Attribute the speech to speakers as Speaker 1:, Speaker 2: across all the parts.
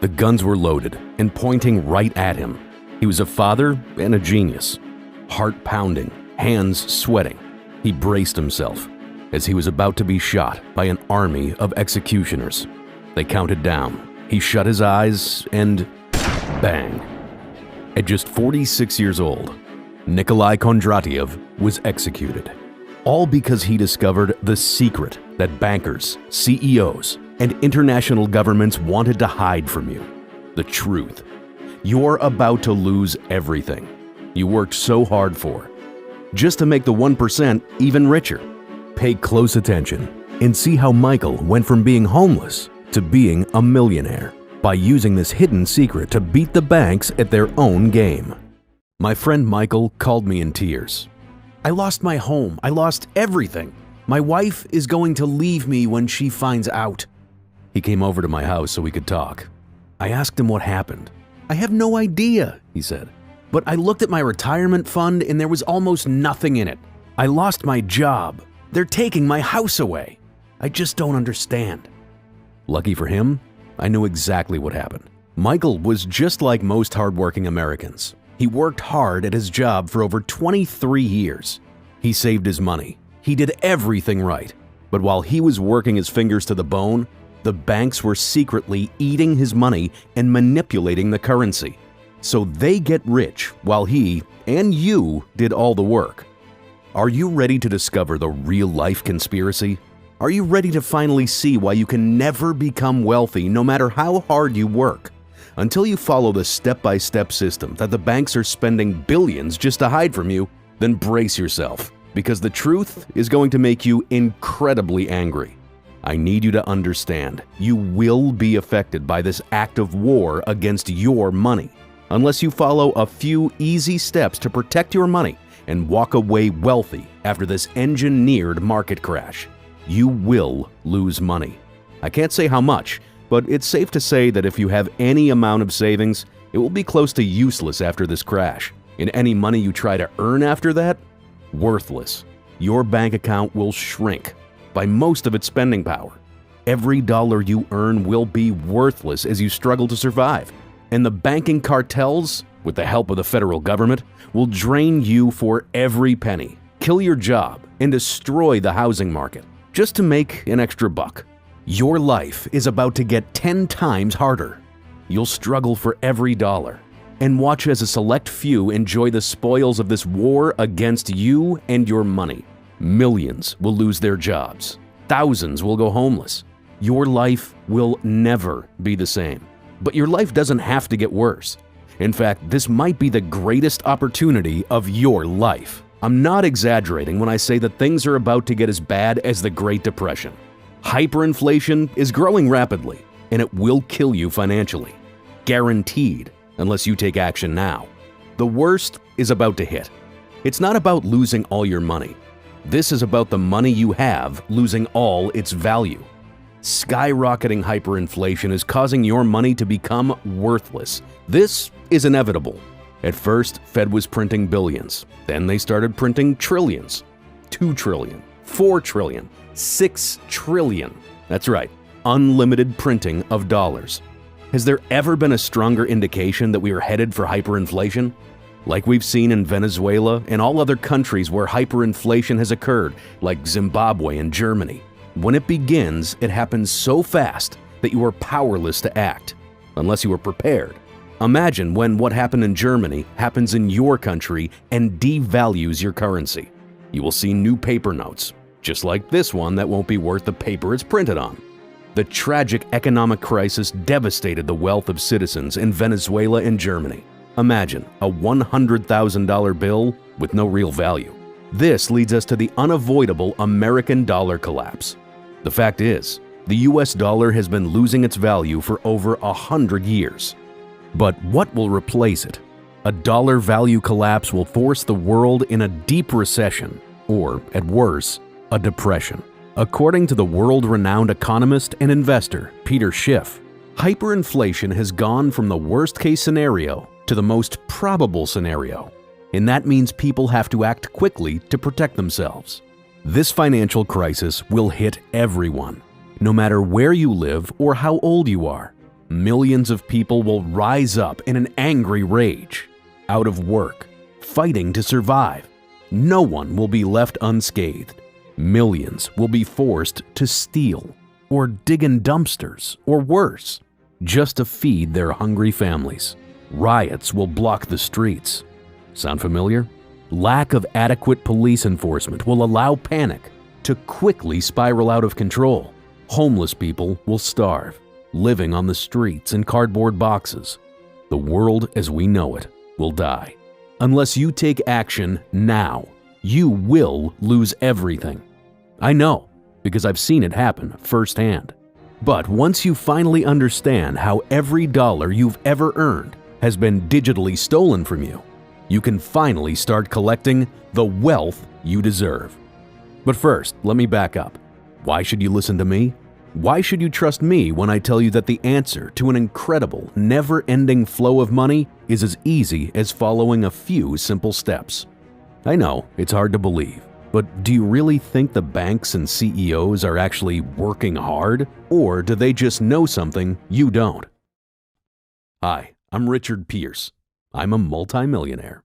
Speaker 1: The guns were loaded and pointing right at him. He was a father and a genius. Heart pounding, hands sweating, he braced himself as he was about to be shot by an army of executioners. They counted down. He shut his eyes and bang. At just 46 years old, Nikolai Kondratiev was executed. All because he discovered the secret that bankers, CEOs, and international governments wanted to hide from you. The truth. You're about to lose everything you worked so hard for, just to make the 1% even richer. Pay close attention and see how Michael went from being homeless to being a millionaire by using this hidden secret to beat the banks at their own game. My friend Michael called me in tears. I lost my home. I lost everything. My wife is going to leave me when she finds out. He came over to my house so we could talk. I asked him what happened. I have no idea, he said. But I looked at my retirement fund and there was almost nothing in it. I lost my job. They're taking my house away. I just don't understand. Lucky for him, I knew exactly what happened. Michael was just like most hardworking Americans. He worked hard at his job for over 23 years. He saved his money. He did everything right. But while he was working his fingers to the bone, the banks were secretly eating his money and manipulating the currency. So they get rich while he and you did all the work. Are you ready to discover the real-life conspiracy? Are you ready to finally see why you can never become wealthy no matter how hard you work? Until you follow the step-by-step system that the banks are spending billions just to hide from you, then brace yourself, because the truth is going to make you incredibly angry. I need you to understand, you will be affected by this act of war against your money, unless you follow a few easy steps to protect your money and walk away wealthy after this engineered market crash. You will lose money. I can't say how much, but it's safe to say that if you have any amount of savings, it will be close to useless after this crash. And any money you try to earn after that, worthless. Your bank account will shrink by most of its spending power. Every dollar you earn will be worthless as you struggle to survive. And the banking cartels, with the help of the federal government, will drain you for every penny, kill your job, and destroy the housing market, just to make an extra buck. Your life is about to get 10 times harder. You'll struggle for every dollar, and watch as a select few enjoy the spoils of this war against you and your money. Millions will lose their jobs. Thousands will go homeless. Your life will never be the same. But your life doesn't have to get worse. In fact, this might be the greatest opportunity of your life. I'm not exaggerating when I say that things are about to get as bad as the Great Depression. Hyperinflation is growing rapidly, and it will kill you financially. Guaranteed, unless you take action now. The worst is about to hit. It's not about losing all your money. This is about the money you have losing all its value. Skyrocketing hyperinflation is causing your money to become worthless. This is inevitable. At first, Fed was printing billions. Then they started printing trillions. 2 trillion, 4 trillion, 6 trillion. That's right, unlimited printing of dollars. Has there ever been a stronger indication that we are headed for hyperinflation? Like we've seen in Venezuela and all other countries where hyperinflation has occurred, like Zimbabwe and Germany. When it begins, it happens so fast that you are powerless to act, unless you are prepared. Imagine when what happened in Germany happens in your country and devalues your currency. You will see new paper notes, just like this one that won't be worth the paper it's printed on. The tragic economic crisis devastated the wealth of citizens in Venezuela and Germany. Imagine a $100,000 bill with no real value. This leads us to the unavoidable American dollar collapse. The fact is, the US dollar has been losing its value for over 100 years. But what will replace it? A dollar value collapse will force the world in a deep recession, or, at worst, a depression. According to the world-renowned economist and investor Peter Schiff, hyperinflation has gone from the worst-case scenario to the most probable scenario, and that means people have to act quickly to protect themselves. This financial crisis will hit everyone, no matter where you live or how old you are. Millions of people will rise up in an angry rage, out of work, fighting to survive. No one will be left unscathed. Millions will be forced to steal or dig in dumpsters or worse, just to feed their hungry families. Riots will block the streets. Sound familiar? Lack of adequate police enforcement will allow panic to quickly spiral out of control. Homeless people will starve, living on the streets in cardboard boxes. The world as we know it will die. Unless you take action now, you will lose everything. I know, because I've seen it happen firsthand. But once you finally understand how every dollar you've ever earned has been digitally stolen from you, you can finally start collecting the wealth you deserve. But first, let me back up. Why should you listen to me? Why should you trust me when I tell you that the answer to an incredible, never-ending flow of money is as easy as following a few simple steps? I know, it's hard to believe, but do you really think the banks and CEOs are actually working hard, or do they just know something you don't? Hi, I'm Richard Pierce. I'm a multimillionaire.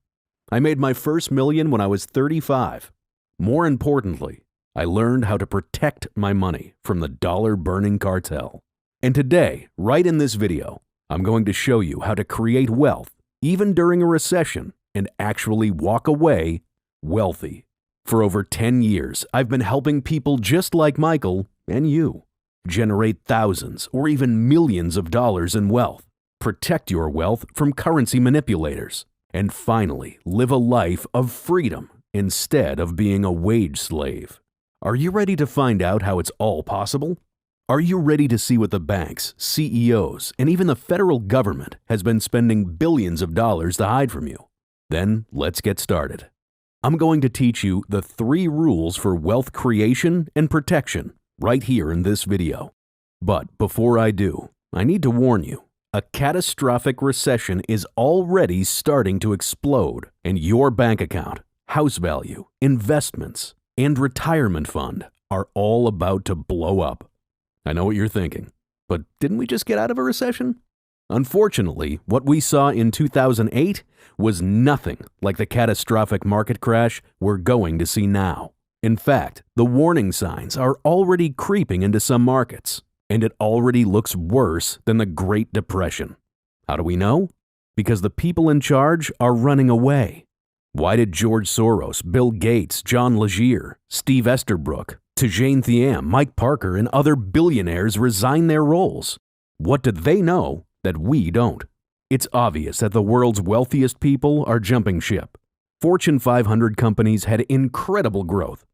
Speaker 1: I made my first million when I was 35. More importantly, I learned how to protect my money from the dollar-burning cartel. And today, right in this video, I'm going to show you how to create wealth, even during a recession, and actually walk away wealthy. For over 10 years, I've been helping people just like Michael and you generate thousands or even millions of dollars in wealth, protect your wealth from currency manipulators, and finally live a life of freedom instead of being a wage slave. Are you ready to find out how it's all possible? Are you ready to see what the banks, CEOs, and even the federal government has been spending billions of dollars to hide from you? Then let's get started. I'm going to teach you the 3 rules for wealth creation and protection right here in this video. But before I do, I need to warn you, a catastrophic recession is already starting to explode, and your bank account, house value, investments, and retirement fund are all about to blow up. I know what you're thinking, but didn't we just get out of a recession? Unfortunately, what we saw in 2008 was nothing like the catastrophic market crash we're going to see now. In fact, the warning signs are already creeping into some markets, and it already looks worse than the Great Depression. How do we know? Because the people in charge are running away. Why did George Soros, Bill Gates, John Legere, Steve Easterbrook, Tejane Thiam, Mike Parker, and other billionaires resign their roles? What do they know that we don't? It's obvious that the world's wealthiest people are jumping ship. Fortune 500 companies had incredible growth.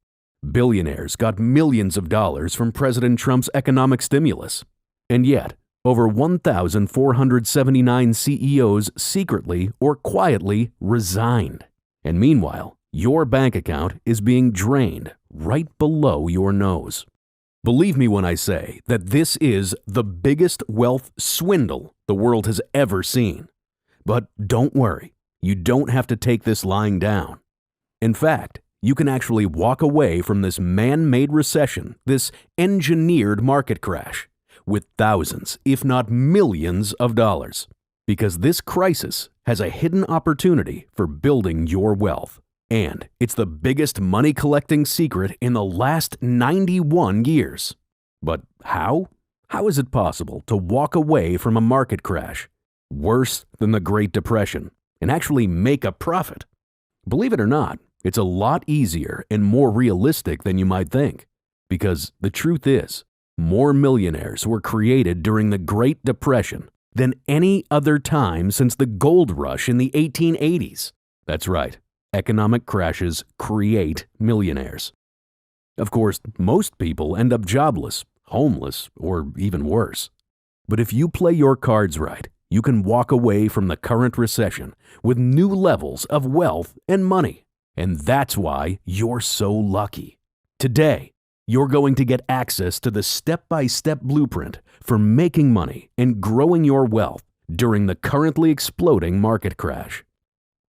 Speaker 1: Billionaires got millions of dollars from President Trump's economic stimulus. And yet, over 1,479 CEOs secretly or quietly resigned. And meanwhile, your bank account is being drained right below your nose. Believe me when I say that this is the biggest wealth swindle the world has ever seen. But don't worry, you don't have to take this lying down. In fact, you can actually walk away from this man-made recession, this engineered market crash, with thousands, if not millions of dollars. Because this crisis has a hidden opportunity for building your wealth. And it's the biggest money-collecting secret in the last 91 years. But how? How is it possible to walk away from a market crash, worse than the Great Depression, and actually make a profit? Believe it or not, it's a lot easier and more realistic than you might think. Because the truth is, more millionaires were created during the Great Depression than any other time since the gold rush in the 1880s. That's right, economic crashes create millionaires. Of course, most people end up jobless, homeless, or even worse. But if you play your cards right, you can walk away from the current recession with new levels of wealth and money. And that's why you're so lucky. Today, you're going to get access to the step-by-step blueprint for making money and growing your wealth during the currently exploding market crash.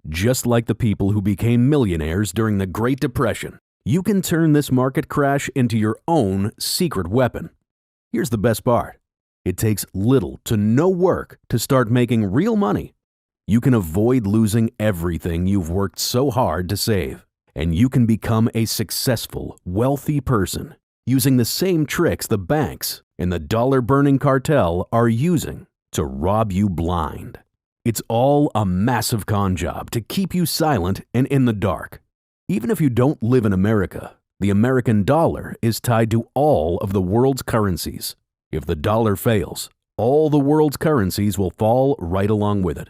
Speaker 1: Just like the people who became millionaires during the Great Depression, you can turn this market crash into your own secret weapon. Here's the best part. It takes little to no work to start making real money. You can avoid losing everything you've worked so hard to save, and you can become a successful, wealthy person using the same tricks the banks and the dollar-burning cartel are using to rob you blind. It's all a massive con job to keep you silent and in the dark. Even if you don't live in America, the American dollar is tied to all of the world's currencies. If the dollar fails, all the world's currencies will fall right along with it.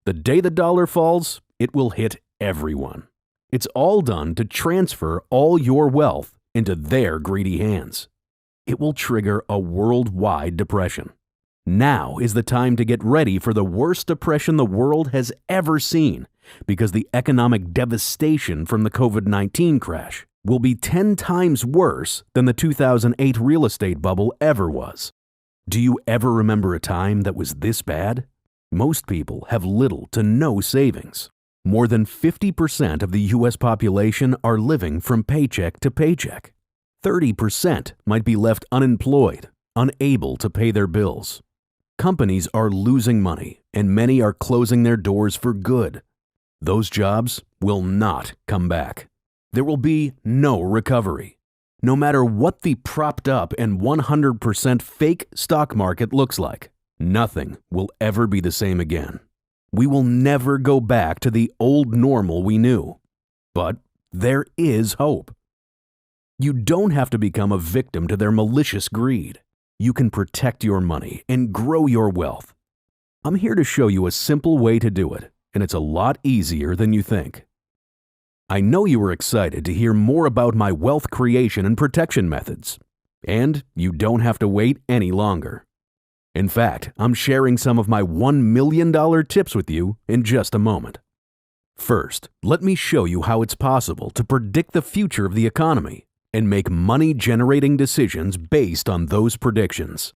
Speaker 1: The day the dollar falls, it will hit everyone. It's all done to transfer all your wealth into their greedy hands. It will trigger a worldwide depression. Now is the time to get ready for the worst depression the world has ever seen, because the economic devastation from the COVID-19 crash will be 10 times worse than the 2008 real estate bubble ever was. Do you ever remember a time that was this bad? Most people have little to no savings. More than 50% of the U.S. population are living from paycheck to paycheck. 30% might be left unemployed, unable to pay their bills. Companies are losing money, and many are closing their doors for good. Those jobs will not come back. There will be no recovery. No matter what the propped up and 100% fake stock market looks like, nothing will ever be the same again. We will never go back to the old normal we knew. But there is hope. You don't have to become a victim to their malicious greed. You can protect your money and grow your wealth. I'm here to show you a simple way to do it, and it's a lot easier than you think. I know you were excited to hear more about my wealth creation and protection methods, and you don't have to wait any longer. In fact, I'm sharing some of my $1 million tips with you in just a moment. First, let me show you how it's possible to predict the future of the economy and make money-generating decisions based on those predictions.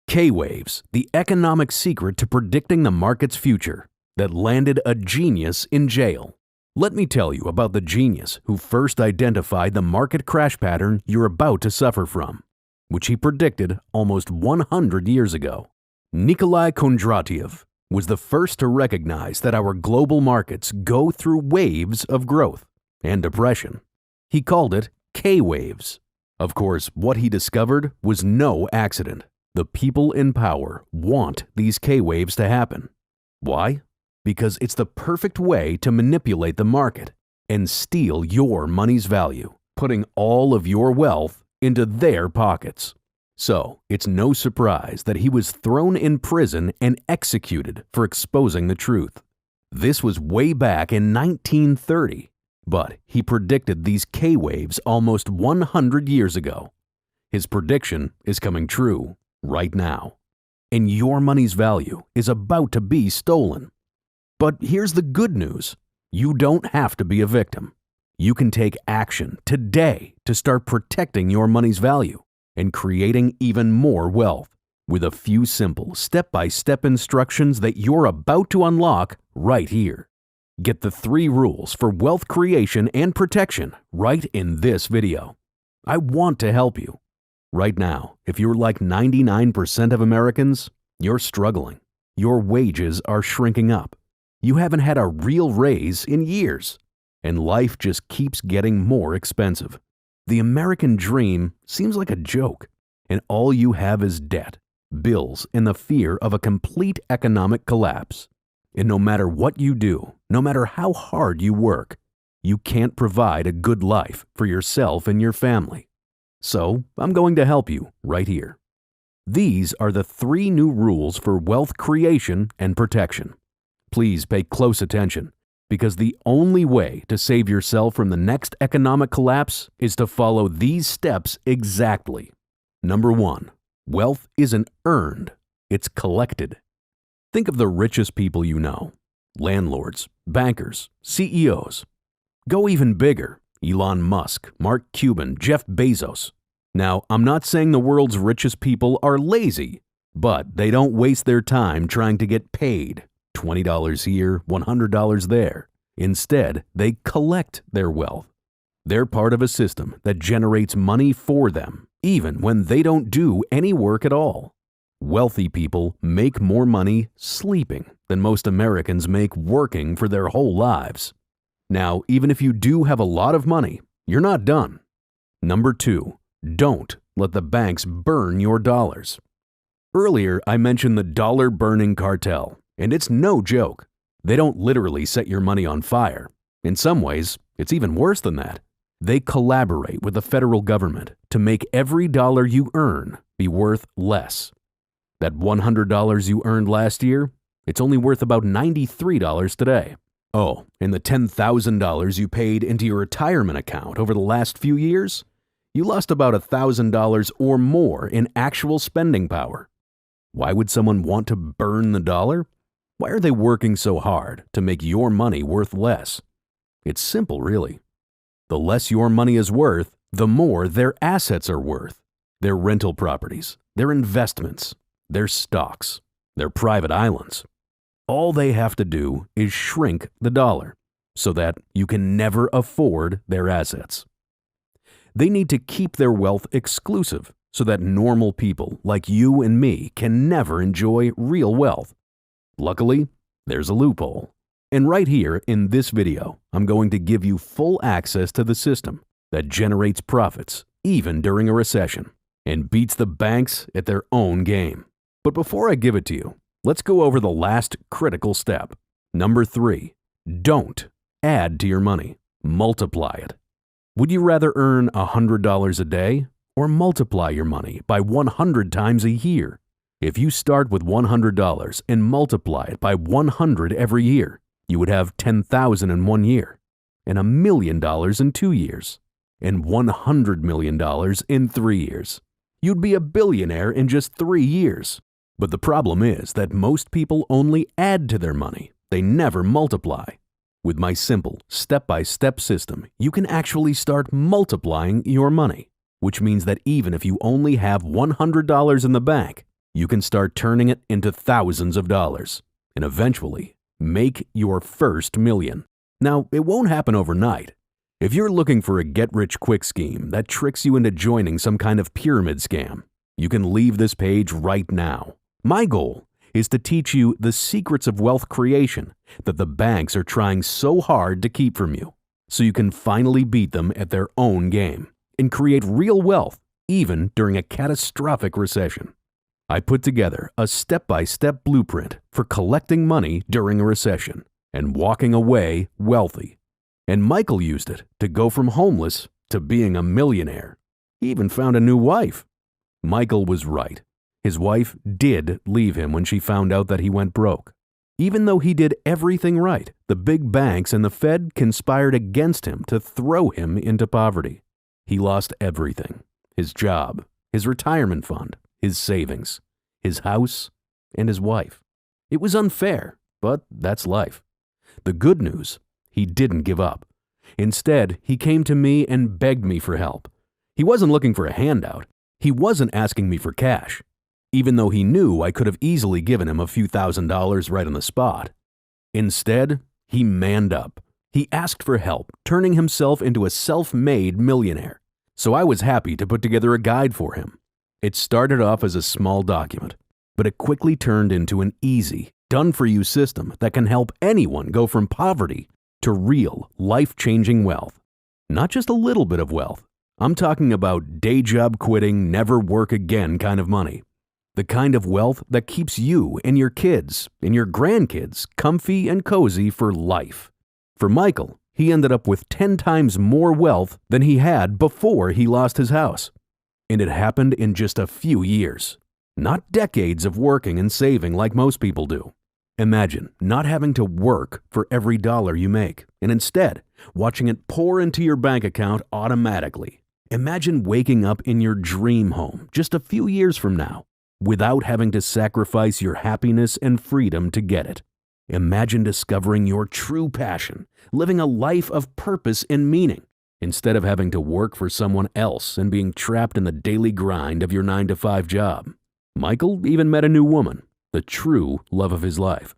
Speaker 1: K-Waves, the economic secret to predicting the market's future that landed a genius in jail. Let me tell you about the genius who first identified the market crash pattern you're about to suffer from, which he predicted almost 100 years ago. Nikolai Kondratiev was the first to recognize that our global markets go through waves of growth and depression. He called it K-Waves. Of course, what he discovered was no accident. The people in power want these K-Waves to happen. Why? Because it's the perfect way to manipulate the market and steal your money's value, putting all of your wealth into their pockets. So, it's no surprise that he was thrown in prison and executed for exposing the truth. This was way back in 1930. But he predicted these K-Waves almost 100 years ago. His prediction is coming true right now. And your money's value is about to be stolen. But here's the good news. You don't have to be a victim. You can take action today to start protecting your money's value and creating even more wealth with a few simple step-by-step instructions that you're about to unlock right here. Get the 3 rules for wealth creation and protection right in this video. I want to help you. Right now, if you're like 99% of Americans, you're struggling. Your wages are shrinking up. You haven't had a real raise in years, and life just keeps getting more expensive. The American dream seems like a joke, and all you have is debt, bills, and the fear of a complete economic collapse. And no matter what you do, no matter how hard you work, you can't provide a good life for yourself and your family. So, I'm going to help you right here. These are the 3 new rules for wealth creation and protection. Please pay close attention, because the only way to save yourself from the next economic collapse is to follow these steps exactly. Number 1, wealth isn't earned, it's collected. Think of the richest people you know: landlords, bankers, CEOs. Go even bigger: Elon Musk, Mark Cuban, Jeff Bezos. Now, I'm not saying the world's richest people are lazy, but they don't waste their time trying to get paid. $20 here, $100 there. Instead, they collect their wealth. They're part of a system that generates money for them, even when they don't do any work at all. Wealthy people make more money sleeping than most Americans make working for their whole lives. Now, even if you do have a lot of money, you're not done. Number 2, don't let the banks burn your dollars. Earlier, I mentioned the dollar-burning cartel, and it's no joke. They don't literally set your money on fire. In some ways, it's even worse than that. They collaborate with the federal government to make every dollar you earn be worth less. That $100 you earned last year, it's only worth about $93 today. Oh, and the $10,000 you paid into your retirement account over the last few years? You lost about $1,000 or more in actual spending power. Why would someone want to burn the dollar? Why are they working so hard to make your money worth less? It's simple, really. The less your money is worth, the more their assets are worth. Their rental properties, their investments, their stocks, their private islands. All they have to do is shrink the dollar so that you can never afford their assets. They need to keep their wealth exclusive so that normal people like you and me can never enjoy real wealth. Luckily, there's a loophole. And right here in this video, I'm going to give you full access to the system that generates profits even during a recession and beats the banks at their own game. But before I give it to you, let's go over the last critical step. Number 3, don't add to your money, multiply it. Would you rather earn $100 a day or multiply your money by 100 times a year? If you start with $100 and multiply it by 100 every year, you would have $10,000 in 1 year, and $1 million in 2 years, and $100 million in 3 years. You'd be a billionaire in just 3 years. But the problem is that most people only add to their money. They never multiply. With my simple, step-by-step system, you can actually start multiplying your money, which means that even if you only have $100 in the bank, you can start turning it into thousands of dollars, and eventually make your first million. Now, it won't happen overnight. If you're looking for a get-rich-quick scheme that tricks you into joining some kind of pyramid scam, you can leave this page right now. My goal is to teach you the secrets of wealth creation that the banks are trying so hard to keep from you, so you can finally beat them at their own game and create real wealth even during a catastrophic recession. I put together a step-by-step blueprint for collecting money during a recession and walking away wealthy. And Michael used it to go from homeless to being a millionaire. He even found a new wife. Michael was right. His wife did leave him when she found out that he went broke. Even though he did everything right, the big banks and the Fed conspired against him to throw him into poverty. He lost everything: his job, his retirement fund, his savings, his house, and his wife. It was unfair, but that's life. The good news, he didn't give up. Instead, he came to me and begged me for help. He wasn't looking for a handout. He wasn't asking me for cash, even though he knew I could have easily given him a few $1,000s right on the spot. Instead, he manned up. He asked for help, turning himself into a self-made millionaire. So I was happy to put together a guide for him. It started off as a small document, but it quickly turned into an easy, done-for-you system that can help anyone go from poverty to real, life-changing wealth. Not just a little bit of wealth. I'm talking about day job quitting, never work again kind of money. The kind of wealth that keeps you and your kids and your grandkids comfy and cozy for life. For Michael, he ended up with 10 times more wealth than he had before he lost his house. And it happened in just a few years, not decades of working and saving like most people do. Imagine not having to work for every dollar you make, and instead watching it pour into your bank account automatically. Imagine waking up in your dream home just a few years from now, without having to sacrifice your happiness and freedom to get it. Imagine discovering your true passion, living a life of purpose and meaning, instead of having to work for someone else and being trapped in the daily grind of your 9-to-5 job. Michael even met a new woman, the true love of his life.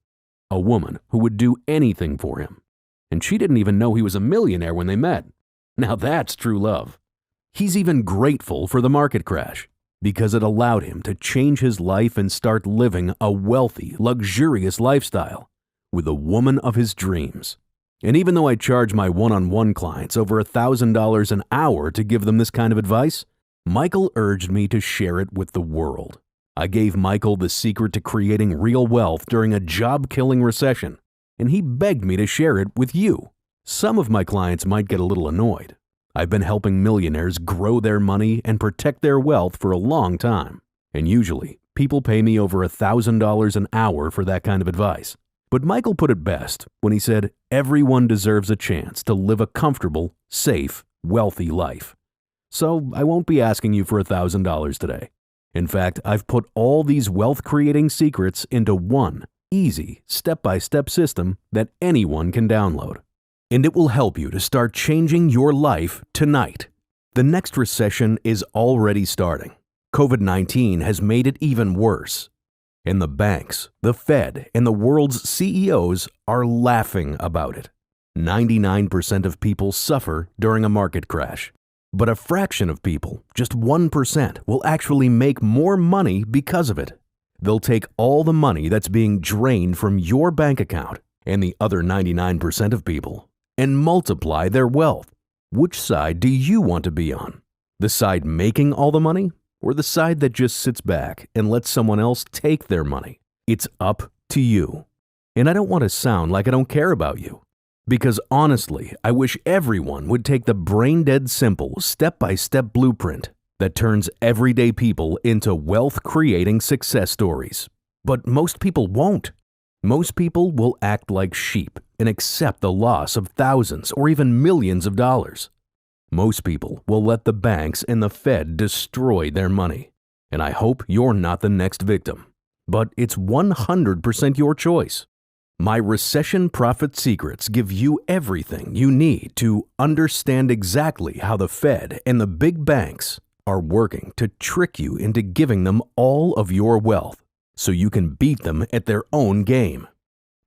Speaker 1: A woman who would do anything for him. And she didn't even know he was a millionaire when they met. Now that's true love. He's even grateful for the market crash. because it allowed him to change his life and start living a wealthy, luxurious lifestyle with the woman of his dreams. And even though I charge my one-on-one clients over $1,000 an hour to give them this kind of advice, Michael urged me to share it with the world. I gave Michael the secret to creating real wealth during a job-killing recession, and he begged me to share it with you. Some of my clients might get a little annoyed. I've been helping millionaires grow their money and protect their wealth for a long time, and usually people pay me over $1,000 an hour for that kind of advice. But Michael put it best when he said, everyone deserves a chance to live a comfortable, safe, wealthy life. So I won't be asking you for $1,000 today. In fact, I've put all these wealth-creating secrets into one easy, step-by-step system that anyone can download. And it will help you to start changing your life tonight. The next recession is already starting. COVID-19 has made it even worse. And the banks, the Fed, and the world's CEOs are laughing about it. 99% of people suffer during a market crash. But a fraction of people, just 1%, will actually make more money because of it. They'll take all the money that's being drained from your bank account and the other 99% of people and multiply their wealth. Which side do you want to be on? The side making all the money or the side that just sits back and lets someone else take their money? It's up to you. And I don't want to sound like I don't care about you. Because honestly, I wish everyone would take the brain-dead simple, step-by-step blueprint that turns everyday people into wealth-creating success stories. But most people won't. Most people will act like sheep and accept the loss of thousands or even millions of dollars. Most people will let the banks and the Fed destroy their money. And I hope you're not the next victim. But it's 100% your choice. My Recession Profits Secrets give you everything you need to understand exactly how the Fed and the big banks are working to trick you into giving them all of your wealth so you can beat them at their own game.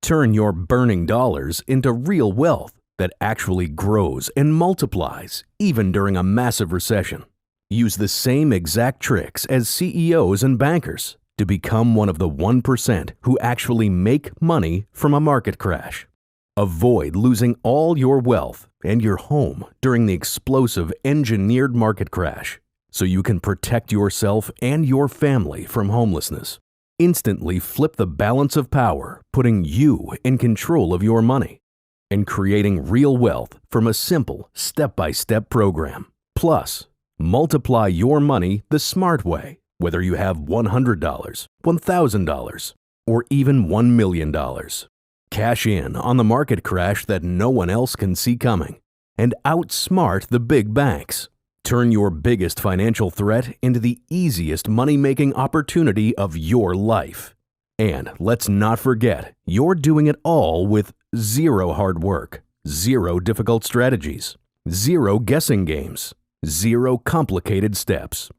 Speaker 1: Turn your burning dollars into real wealth that actually grows and multiplies even during a massive recession. Use the same exact tricks as CEOs and bankers to become one of the 1% who actually make money from a market crash. Avoid losing all your wealth and your home during the explosive engineered market crash so you can protect yourself and your family from homelessness. Instantly flip the balance of power, putting you in control of your money and creating real wealth from a simple step-by-step program. Plus, multiply your money the smart way. Whether you have $100, $1,000, or even $1 million. Cash in on the market crash that no one else can see coming and outsmart the big banks. Turn your biggest financial threat into the easiest money-making opportunity of your life. And let's not forget, you're doing it all with zero hard work, zero difficult strategies, zero guessing games, zero complicated steps.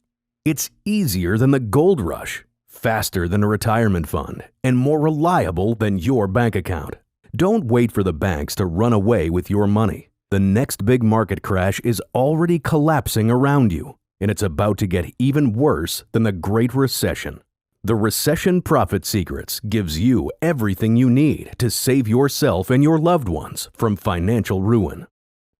Speaker 1: It's easier than the gold rush, faster than a retirement fund, and more reliable than your bank account. Don't wait for the banks to run away with your money. The next big market crash is already collapsing around you, and it's about to get even worse than the Great Recession. The Recession Profits Secrets gives you everything you need to save yourself and your loved ones from financial ruin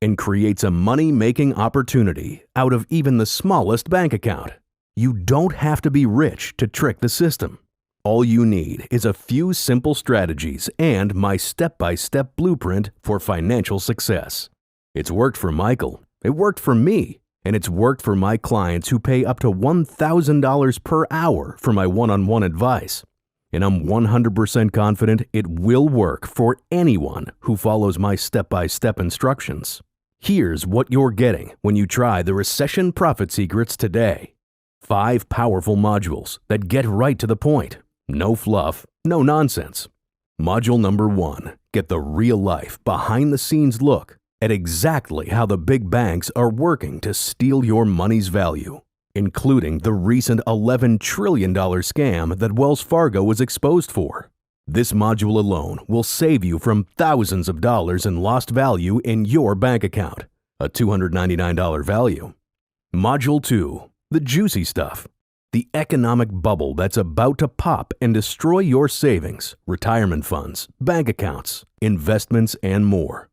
Speaker 1: and creates a money-making opportunity out of even the smallest bank account. You don't have to be rich to trick the system. All you need is a few simple strategies and my step-by-step blueprint for financial success. It's worked for Michael, it worked for me, and it's worked for my clients who pay up to $1,000 per hour for my one-on-one advice. And I'm 100% confident it will work for anyone who follows my step-by-step instructions. Here's what you're getting when you try the Recession Profits Secrets today. 5 powerful modules that get right to the point. No fluff, no nonsense. Module number 1. Get the real-life, behind-the-scenes look at exactly how the big banks are working to steal your money's value, including the recent $11 trillion scam that Wells Fargo was exposed for. This module alone will save you from thousands of dollars in lost value in your bank account, a $299 value. Module 2. The juicy stuff. The economic bubble that's about to pop and destroy your savings, retirement funds, bank accounts, investments, and more,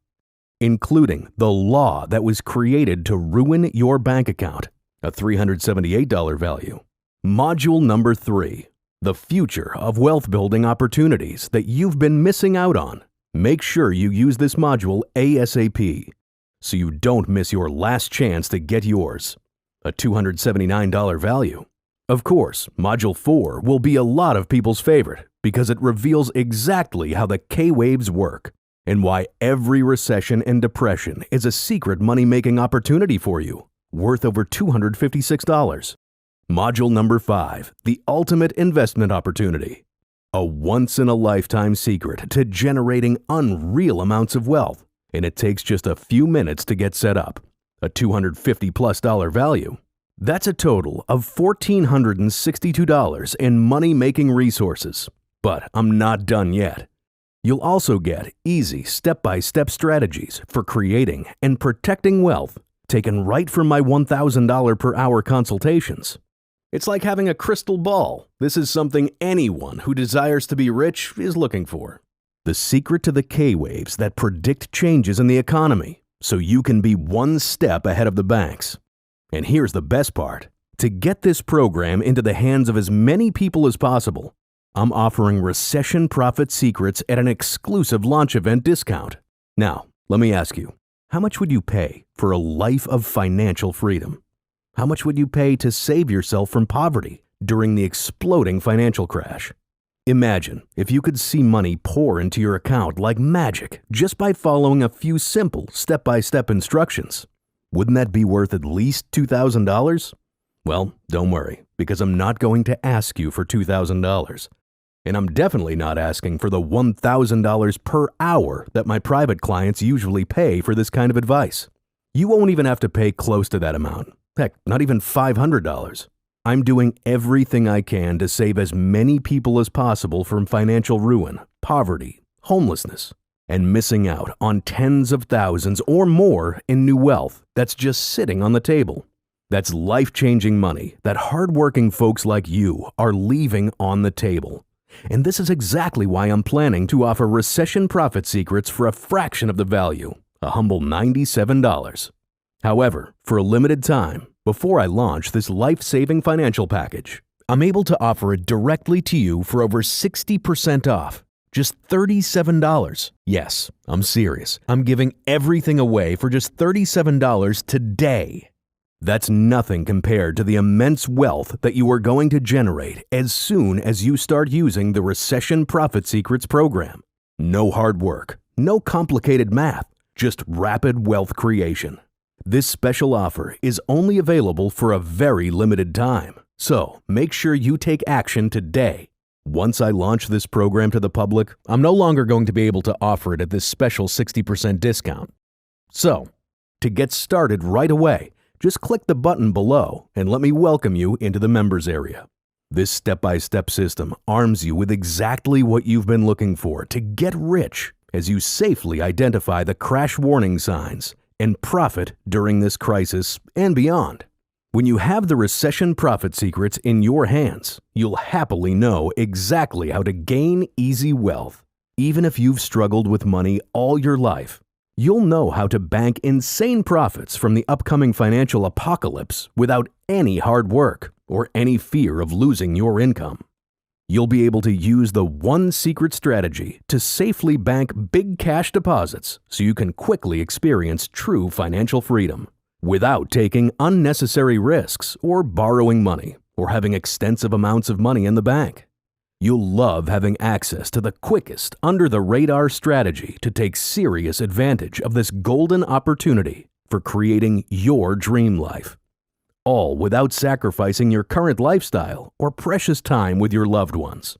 Speaker 1: including the law that was created to ruin your bank account, a $378 value. Module number 3, the future of wealth building opportunities that you've been missing out on. Make sure you use this module ASAP so you don't miss your last chance to get yours, a $279 value. Of course, Module 4 will be a lot of people's favorite because it reveals exactly how the K-waves work and why every recession and depression is a secret money-making opportunity for you, worth over $256. Module number 5, the ultimate investment opportunity. A once-in-a-lifetime secret to generating unreal amounts of wealth, and it takes just a few minutes to get set up, a $250+ value. That's a total of $1,462 in money-making resources. But I'm not done yet. You'll also get easy step-by-step strategies for creating and protecting wealth, taken right from my $1,000 per hour consultations. It's like having a crystal ball. This is something anyone who desires to be rich is looking for. The secret to the K-waves that predict changes in the economy, so you can be one step ahead of the banks. And here's the best part. To get this program into the hands of as many people as possible, I'm offering Recession Profits Secrets at an exclusive launch event discount. Now, let me ask you, how much would you pay for a life of financial freedom? How much would you pay to save yourself from poverty during the exploding financial crash? Imagine if you could see money pour into your account like magic just by following a few simple step-by-step instructions. Wouldn't that be worth at least $2,000? Well, don't worry, because I'm not going to ask you for $2,000. And I'm definitely not asking for the $1,000 per hour that my private clients usually pay for this kind of advice. You won't even have to pay close to that amount. Heck, not even $500. I'm doing everything I can to save as many people as possible from financial ruin, poverty, homelessness, and missing out on tens of thousands or more in new wealth that's just sitting on the table. That's life-changing money that hardworking folks like you are leaving on the table. And this is exactly why I'm planning to offer Recession Profits Secrets for a fraction of the value, a humble $97. However, for a limited time, before I launch this life-saving financial package, I'm able to offer it directly to you for over 60% off. Just $37. Yes, I'm serious. I'm giving everything away for just $37 today. That's nothing compared to the immense wealth that you are going to generate as soon as you start using the Recession Profits Secrets program. No hard work, no complicated math, just rapid wealth creation. This special offer is only available for a very limited time, so make sure you take action today. Once I launch this program to the public, I'm no longer going to be able to offer it at this special 60% discount. So, to get started right away, just click the button below and let me welcome you into the members area. This step-by-step system arms you with exactly what you've been looking for to get rich as you safely identify the crash warning signs and profit during this crisis and beyond. When you have the Recession Profits Secrets in your hands, you'll happily know exactly how to gain easy wealth. Even if you've struggled with money all your life, you'll know how to bank insane profits from the upcoming financial apocalypse without any hard work or any fear of losing your income. You'll be able to use the one secret strategy to safely bank big cash deposits so you can quickly experience true financial freedom without taking unnecessary risks or borrowing money or having extensive amounts of money in the bank. You'll love having access to the quickest, under-the-radar strategy to take serious advantage of this golden opportunity for creating your dream life, all without sacrificing your current lifestyle or precious time with your loved ones.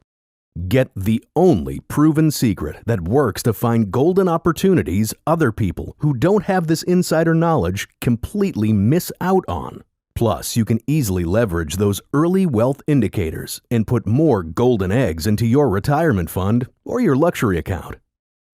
Speaker 1: Get the only proven secret that works to find golden opportunities other people who don't have this insider knowledge completely miss out on. Plus, you can easily leverage those early wealth indicators and put more golden eggs into your retirement fund or your luxury account.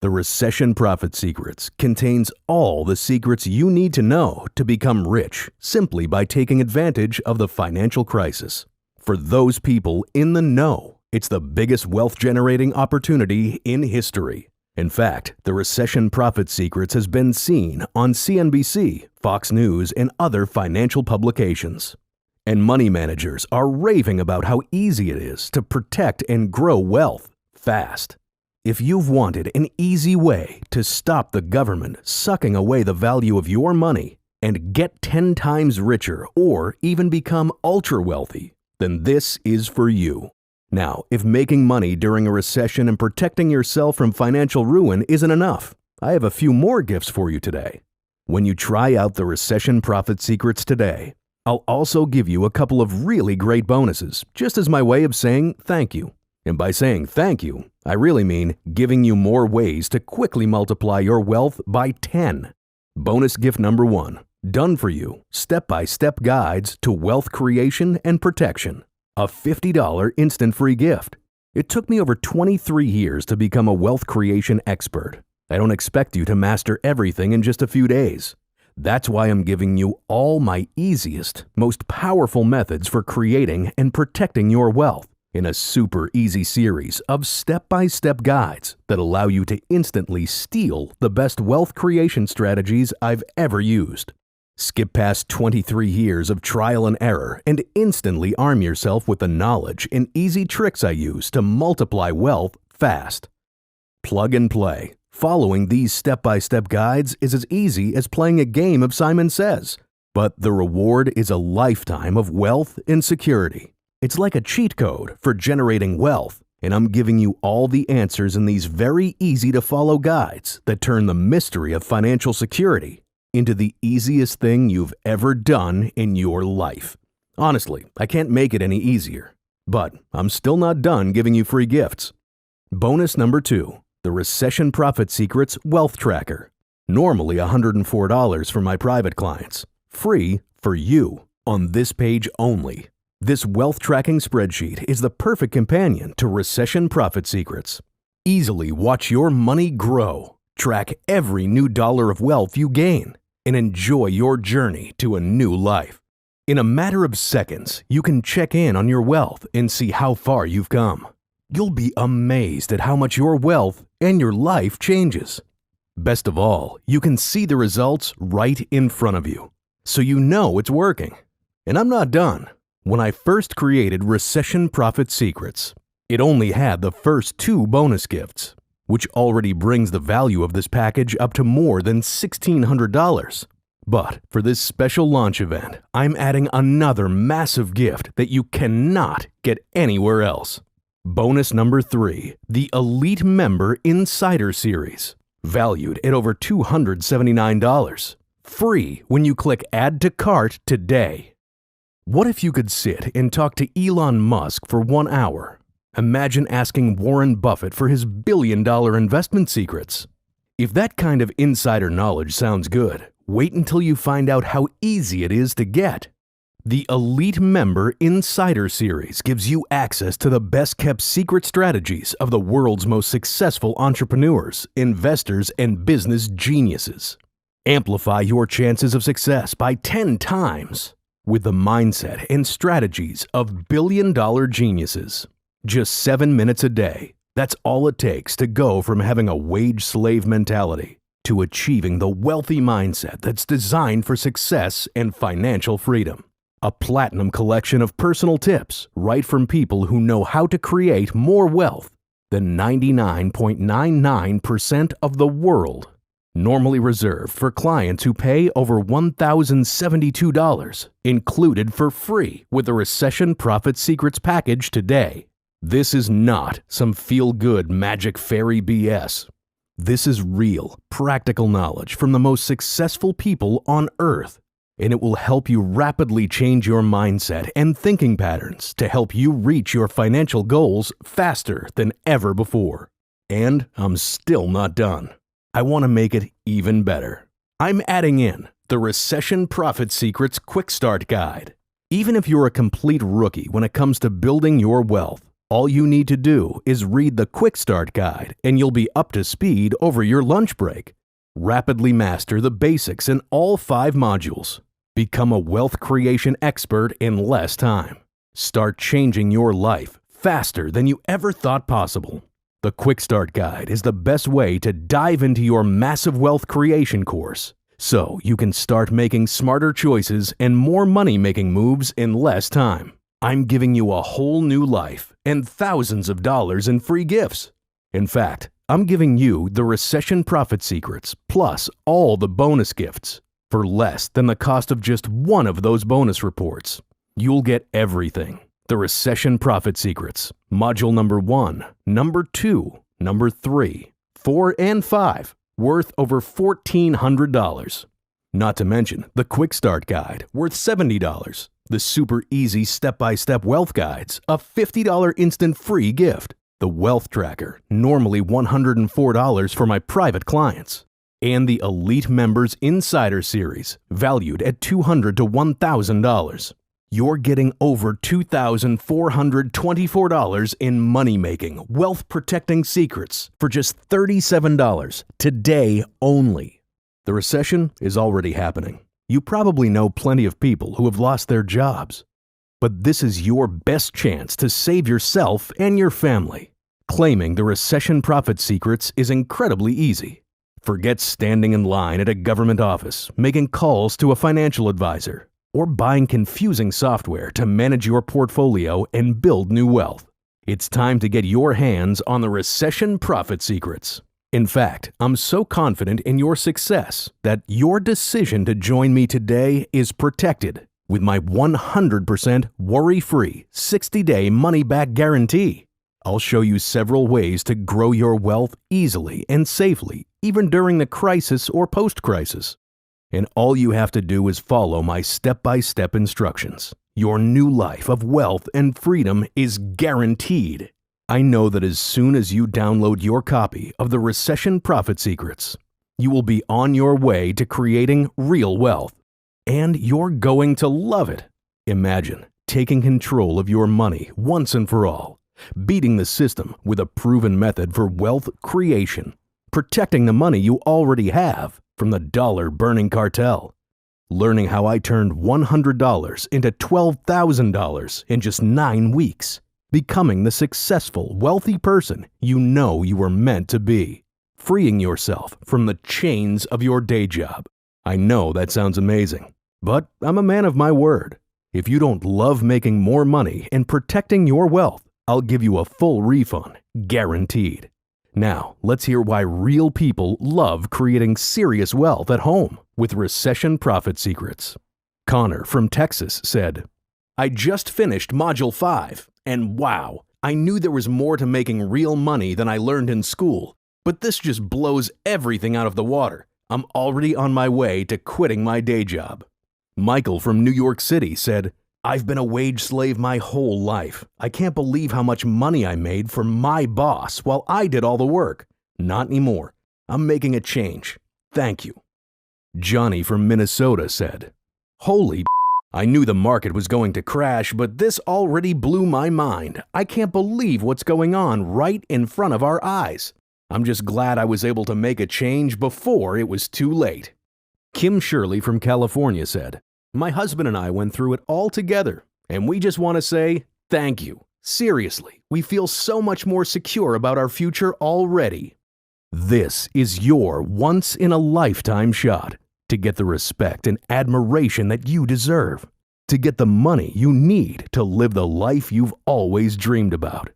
Speaker 1: The Recession Profits Secrets contains all the secrets you need to know to become rich simply by taking advantage of the financial crisis. For those people in the know, it's the biggest wealth-generating opportunity in history. In fact, the Recession Profits Secrets has been seen on CNBC, Fox News, and other financial publications. And money managers are raving about how easy it is to protect and grow wealth fast. If you've wanted an easy way to stop the government sucking away the value of your money and get 10 times richer or even become ultra wealthy, then this is for you. Now, if making money during a recession and protecting yourself from financial ruin isn't enough, I have a few more gifts for you today. When you try out the Recession Profits Secrets today, I'll also give you a couple of really great bonuses, just as my way of saying thank you. And by saying thank you, I really mean giving you more ways to quickly multiply your wealth by 10. Bonus gift number 1, done for you, step-by-step guides to wealth creation and protection. A $50 instant free gift. It took me over 23 years to become a wealth creation expert. I don't expect you to master everything in just a few days. That's why I'm giving you all my easiest, most powerful methods for creating and protecting your wealth in a super easy series of step-by-step guides that allow you to instantly steal the best wealth creation strategies I've ever used. Skip past 23 years of trial and error and instantly arm yourself with the knowledge and easy tricks I use to multiply wealth fast. Plug and play. Following these step-by-step guides is as easy as playing a game of Simon Says, but the reward is a lifetime of wealth and security. It's like a cheat code for generating wealth, and I'm giving you all the answers in these very easy-to-follow guides that turn the mystery of financial security into the easiest thing you've ever done in your life. Honestly, I can't make it any easier, but I'm still not done giving you free gifts. Bonus number 2, the Recession Profits Secrets Wealth Tracker. Normally $104 for my private clients. Free for you on this page only. This wealth tracking spreadsheet is the perfect companion to Recession Profits Secrets. Easily watch your money grow, track every new dollar of wealth you gain, and enjoy your journey to a new life. In a matter of seconds, you can check in on your wealth and see how far you've come. You'll be amazed at how much your wealth and your life changes. Best of all, you can see the results right in front of you, so you know it's working. And I'm not done. When I first created Recession Profits Secrets, it only had the first 2 bonus gifts, which already brings the value of this package up to more than $1,600. But for this special launch event, I'm adding another massive gift that you cannot get anywhere else. Bonus number 3, the Elite Member Insider Series, valued at over $279. Free when you click Add to Cart today. What if you could sit and talk to Elon Musk for 1 hour? Imagine asking Warren Buffett for his billion-dollar investment secrets. If that kind of insider knowledge sounds good, wait until you find out how easy it is to get. The Elite Member Insider Series gives you access to the best-kept secret strategies of the world's most successful entrepreneurs, investors, and business geniuses. Amplify your chances of success by 10 times with the mindset and strategies of billion-dollar geniuses. Just 7 minutes a day. That's all it takes to go from having a wage slave mentality to achieving the wealthy mindset that's designed for success and financial freedom. A platinum collection of personal tips right from people who know how to create more wealth than 99.99% of the world. Normally reserved for clients who pay over $1,072, included for free with the Recession Profits Secrets package today. This is not some feel-good magic fairy BS. This is real, practical knowledge from the most successful people on Earth, and it will help you rapidly change your mindset and thinking patterns to help you reach your financial goals faster than ever before. And I'm still not done. I want to make it even better. I'm adding in the Recession Profits Secrets Quick Start Guide. Even if you're a complete rookie when it comes to building your wealth, all you need to do is read the Quick Start Guide and you'll be up to speed over your lunch break. Rapidly master the basics in all 5 modules. Become a wealth creation expert in less time. Start changing your life faster than you ever thought possible. The Quick Start Guide is the best way to dive into your massive wealth creation course, so you can start making smarter choices and more money-making moves in less time. I'm giving you a whole new life and thousands of dollars in free gifts. In fact, I'm giving you the Recession Profits Secrets plus all the bonus gifts for less than the cost of just one of those bonus reports. You'll get everything. The Recession Profits Secrets, Module number 1, number 2, number 3, 4, and 5, worth over $1,400. Not to mention the Quick Start Guide, worth $70. The super easy step-by-step wealth guides, a $50 instant free gift. The Wealth Tracker, normally $104 for my private clients. And the Elite Members Insider Series, valued at $200 to $1,000. You're getting over $2,424 in money-making, wealth-protecting secrets for just $37 today only. The recession is already happening. You probably know plenty of people who have lost their jobs. But this is your best chance to save yourself and your family. Claiming the Recession Profits Secrets is incredibly easy. Forget standing in line at a government office, making calls to a financial advisor, or buying confusing software to manage your portfolio and build new wealth. It's time to get your hands on the Recession Profits Secrets. In fact, I'm so confident in your success that your decision to join me today is protected with my 100% worry-free 60-day money-back guarantee. I'll show you several ways to grow your wealth easily and safely, even during the crisis or post-crisis. And all you have to do is follow my step-by-step instructions. Your new life of wealth and freedom is guaranteed. I know that as soon as you download your copy of the Recession Profits Secrets, you will be on your way to creating real wealth. And you're going to love it. Imagine taking control of your money once and for all, beating the system with a proven method for wealth creation, protecting the money you already have from the dollar-burning cartel, learning how I turned $100 into $12,000 in just 9 weeks, becoming the successful, wealthy person you know you were meant to be, freeing yourself from the chains of your day job. I know that sounds amazing, but I'm a man of my word. If you don't love making more money and protecting your wealth, I'll give you a full refund, guaranteed. Now, let's hear why real people love creating serious wealth at home with Recession Profits Secrets. Connor from Texas said, I just finished Module 5, and wow, I knew there was more to making real money than I learned in school, but this just blows everything out of the water. I'm already on my way to quitting my day job. Michael from New York City said, I've been a wage slave my whole life. I can't believe how much money I made for my boss while I did all the work. Not anymore. I'm making a change. Thank you. Johnny from Minnesota said, Holy I knew the market was going to crash, but this already blew my mind. I can't believe what's going on right in front of our eyes. I'm just glad I was able to make a change before it was too late. Kim Shirley from California said, My husband and I went through it all together, and we just want to say thank you. Seriously, we feel so much more secure about our future already. This is your once-in-a-lifetime shot to get the respect and admiration that you deserve, to get the money you need to live the life you've always dreamed about,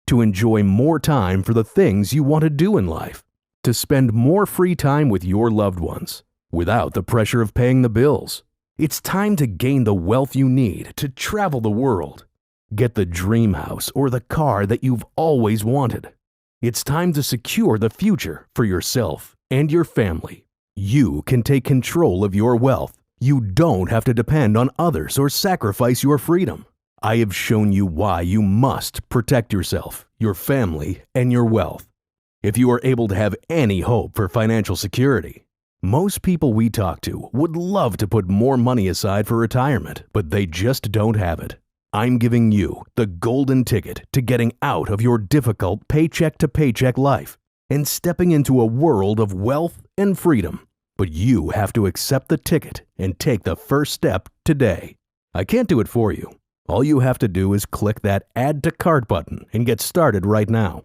Speaker 1: to enjoy more time for the things you want to do in life, to spend more free time with your loved ones without the pressure of paying the bills. It's time to gain the wealth you need to travel the world. Get the dream house or the car that you've always wanted. It's time to secure the future for yourself and your family. You can take control of your wealth. You don't have to depend on others or sacrifice your freedom. I have shown you why you must protect yourself, your family, and your wealth. If you are able to have any hope for financial security, most people we talk to would love to put more money aside for retirement, but they just don't have it. I'm giving you the golden ticket to getting out of your difficult paycheck-to-paycheck life and stepping into a world of wealth and freedom. But you have to accept the ticket and take the first step today. I can't do it for you. All you have to do is click that Add to Cart button and get started right now.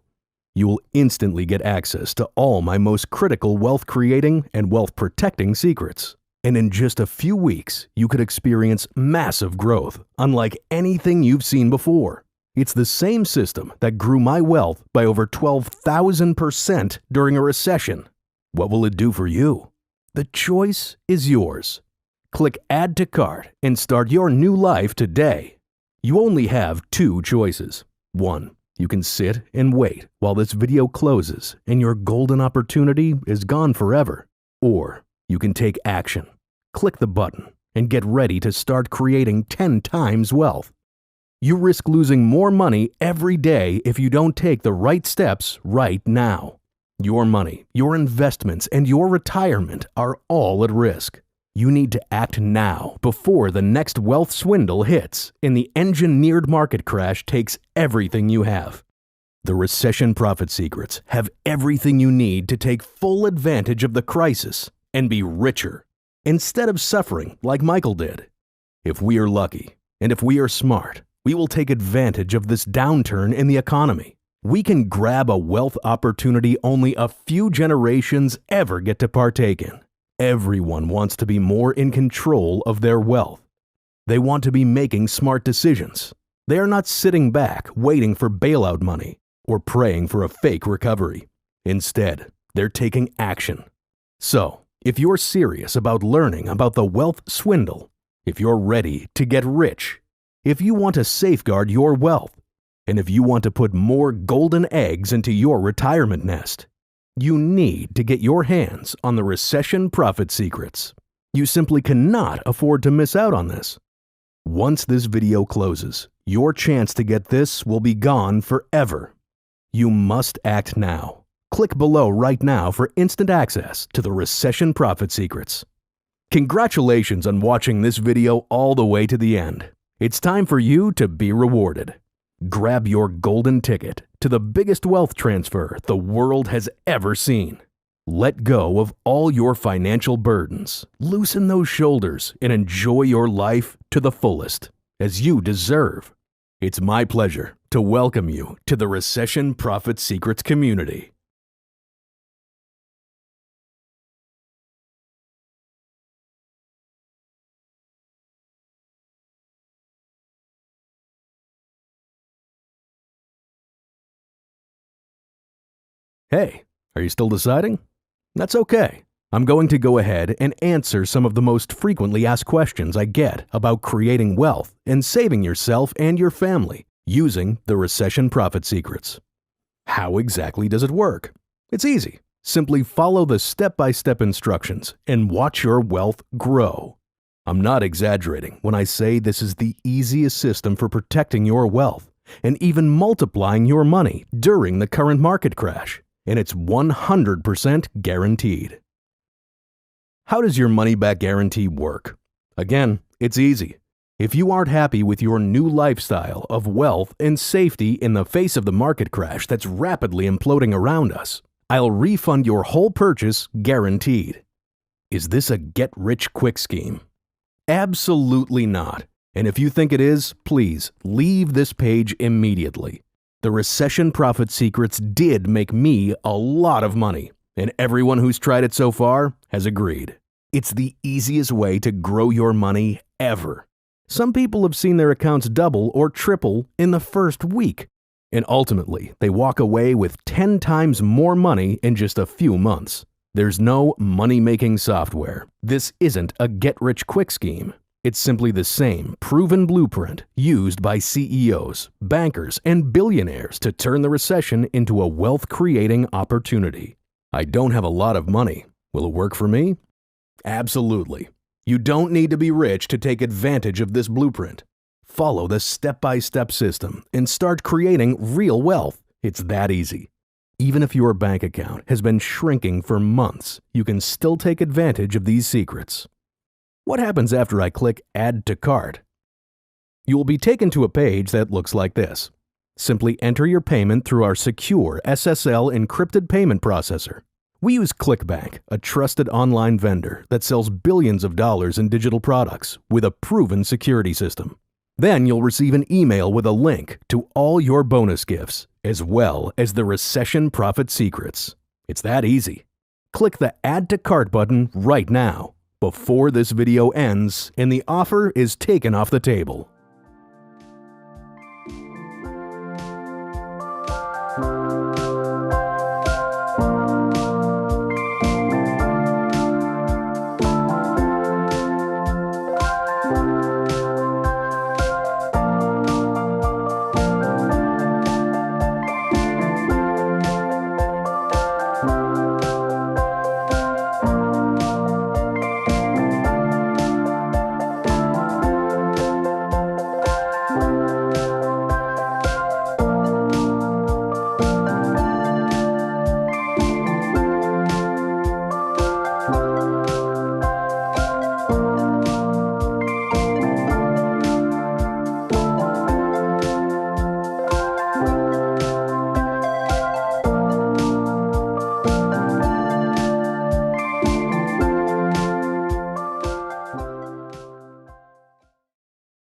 Speaker 1: You will instantly get access to all my most critical wealth creating and wealth protecting secrets. And in just a few weeks, you could experience massive growth, unlike anything you've seen before. It's the same system that grew my wealth by over 12,000% during a recession. What will it do for you? The choice is yours. Click Add to Cart and start your new life today. You only have two choices. One, you can sit and wait while this video closes and your golden opportunity is gone forever. Or you can take action. Click the button and get ready to start creating 10 times wealth. You risk losing more money every day if you don't take the right steps right now. Your money, your investments, and your retirement are all at risk. You need to act now before the next wealth swindle hits and the engineered market crash takes everything you have. The Recession Profits Secrets have everything you need to take full advantage of the crisis and be richer, instead of suffering like Michael did. If we are lucky, and if we are smart, we will take advantage of this downturn in the economy. We can grab a wealth opportunity only a few generations ever get to partake in. Everyone wants to be more in control of their wealth. They want to be making smart decisions. They are not sitting back waiting for bailout money or praying for a fake recovery. Instead, they're taking action. So, if you're serious about learning about the wealth swindle, if you're ready to get rich, if you want to safeguard your wealth, and if you want to put more golden eggs into your retirement nest, you need to get your hands on the Recession Profits Secrets. You simply cannot afford to miss out on this. Once this video closes, your chance to get this will be gone forever. You must act now. Click below right now for instant access to the Recession Profits Secrets. Congratulations on watching this video all the way to the end. It's time for you to be rewarded. Grab your golden ticket to the biggest wealth transfer the world has ever seen. Let go of all your financial burdens, loosen those shoulders, and enjoy your life to the fullest, as you deserve. It's my pleasure to welcome you to the Recession Profits Secrets community. Hey, are you still deciding? That's okay. I'm going to go ahead and answer some of the most frequently asked questions I get about creating wealth and saving yourself and your family using the Recession Profits Secrets. How exactly does it work? It's easy. Simply follow the step-by-step instructions and watch your wealth grow. I'm not exaggerating when I say this is the easiest system for protecting your wealth and even multiplying your money during the current market crash. And it's 100% guaranteed. How does your money-back guarantee work? Again, it's easy. If you aren't happy with your new lifestyle of wealth and safety in the face of the market crash that's rapidly imploding around us, I'll refund your whole purchase guaranteed. Is this a get-rich-quick scheme? Absolutely not. And if you think it is, please leave this page immediately. The Recession Profits Secrets did make me a lot of money, and everyone who's tried it so far has agreed. It's the easiest way to grow your money ever. Some people have seen their accounts double or triple in the first week, and ultimately they walk away with 10 times more money in just a few months. There's no money-making software. This isn't a get-rich-quick scheme. It's simply the same proven blueprint used by CEOs, bankers, and billionaires to turn the recession into a wealth-creating opportunity. I don't have a lot of money. Will it work for me? Absolutely. You don't need to be rich to take advantage of this blueprint. Follow the step-by-step system and start creating real wealth. It's that easy. Even if your bank account has been shrinking for months, you can still take advantage of these secrets. What happens after I click Add to Cart? You will be taken to a page that looks like this. Simply enter your payment through our secure SSL encrypted payment processor. We use ClickBank, a trusted online vendor that sells billions of dollars in digital products with a proven security system. Then you'll receive an email with a link to all your bonus gifts, as well as the Recession Profits Secrets. It's that easy. Click the Add to Cart button right now, before this video ends and the offer is taken off the table.